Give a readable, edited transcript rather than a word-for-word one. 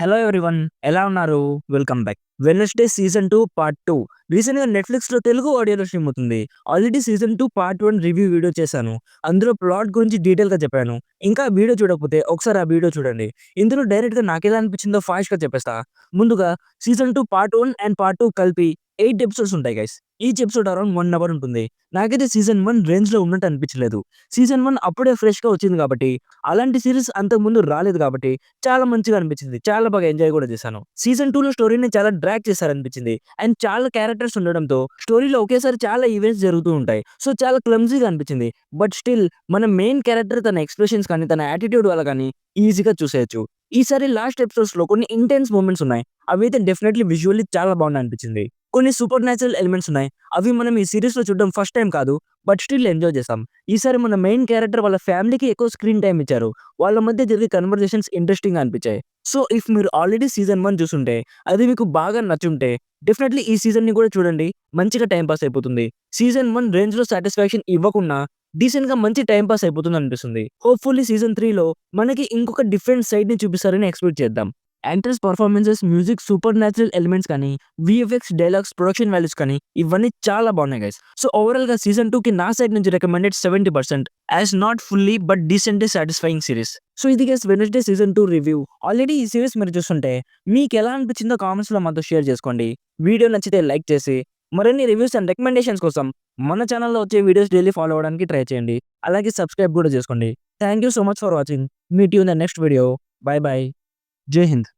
Hello everyone, ఎలా ఉన్నారు? Welcome back. 'Wednesday' season 2 part 2 రీసెంట్‌గా నెట్‌ఫ్లిక్స్‌లో తెలుగు ఆడియోలో స్ట్రీమ్ అవుతుంది. Already season 2 part 1 review video చేశాను. అందులో ప్లాట్ గురించి డీటెయిల్‌గా చెప్పాను. ఇంకా వీడియో చూడకపోతే ఒకసారి ఆ వీడియో చూడండి. ఇందులో డైరెక్ట్‌గా నాకెలా అనిపించిందో ఫాస్ట్‌గా చెప్పేస్తా. ముందుగా సీజన్ 2 పార్ట్ 1 అండ్ పార్ట్ 2 కలిపి 8 ఎపిసోడ్స్ ఉంటాయి guys. Each episode around 1 hour ఉంటుంది. నాకైతే సీజన్ 1 రేంజ్‌లో ఉన్నట్టు అనిపించలేదు. సీజన్ 1 అప్పుడే ఫ్రెష్‌గా వచ్చింది కాబట్టి, అలాంటి సీరీస్ అంతకుముందు రాలేదు కాబట్టి చాలా మంచిగా అనిపించింది. చాలా బాగా ఎంజాయ్ కూడా చేశాను. సీజన్ 2లో స్టోరీని చాలా డ్రాగ్ చేశారనిపించింది. అండ్ చాలా క్యారెక్టర్స్ ఉండడంతో స్టోరీలో ఒకేసారి చాలా ఈవెంట్స్ జరుగుతూ ఉంటాయి. సో, చాలా క్లమ్జీగా అనిపించింది. బట్ స్టిల్ మన మెయిన్ క్యారెక్టర్ తన ఎక్స్‌ప్రెషన్స్ కానీ, తన యాటిట్యూడ్ వల్ల కానీ ఈజీగా చూసేయొచ్చు. ఈసారి లాస్ట్ ఎపిసోడ్స్‌లో కొన్ని ఇంటెన్స్ మూమెంట్స్ ఉన్నాయి. అవైతే డెఫినైట్‌లీ విజువల్లీ చాలా బాగున్నాయి అనిపించింది. కొన్ని సూపర్ న్యాచురల్ ఎలిమెంట్స్ ఉన్నాయి. అవి మనం ఈ సీరీస్‌లో చూడడం ఫస్ట్ టైమ్ కాదు. బట్ స్టిల్ ఎంజాయ్ చేసాం. ఈసారి మన మెయిన్ క్యారెక్టర్ వాళ్ళ ఫ్యామిలీకి ఎక్కువ స్క్రీన్ టైమ్ ఇచ్చారు. వాళ్ళ మధ్య జరిగే కన్వర్జేషన్స్ ఇంట్రెస్టింగ్‌గా అనిపించాయి. సో, ఇఫ్ మీరు ఆల్రెడీ సీజన్ 1 చూసుంటే, అది మీకు బాగా నచ్చుంటే డెఫినైట్‌లీ ఈ సీజన్‌ని కూడా చూడండి. మంచిగా టైమ్ పాస్ అయిపోతుంది. సీజన్ 1 రేంజ్‌లో సాటిస్ఫాక్షన్ ఇవ్వకున్నా డీసెంట్‌గా మంచి టైమ్ పాస్ అయిపోతుందనిపిస్తుంది. హోప్‌ఫుల్లీ సీజన్ 3లో మనకి ఇంకొక డిఫరెంట్ సైడ్‌ని చూపిస్తారని ఎక్స్‌పెక్ట్ చేద్దాం. Actors performances, music, super natural elements కానీ, వీఎఫ్ఎక్స్, డైలాగ్స్, ప్రొడక్షన్ వాల్యూస్ కానీ ఇవన్నీ చాలా బాగున్నాయి గైస్. సో, ఓవరాల్‌గా సీజన్ 2కి నా సైడ్ నుంచి recommended 70% as not fully but decently satisfying series. So, ఇది guys 'Wednesday' season 2 review. Already ఈ సీరీస్ మీరు చూస్తుంటే మీకెలా అనిపించిందో కామెంట్స్‌లో మాతో షేర్ చేసుకోండి. వీడియో నచ్చితే లైక్ చేసి మరిన్ని రివ్యూస్ అండ్ రికమెండేషన్స్ కోసం మన ఛానెల్‌లో వచ్చే వీడియోస్ డైలీ ఫాలో అవ్వడానికి ట్రై చేయండి. అలాగే సబ్స్క్రైబ్ కూడా చేసుకోండి. Thank you so much for watching. Meet you in the next video. By by. జై హింద్.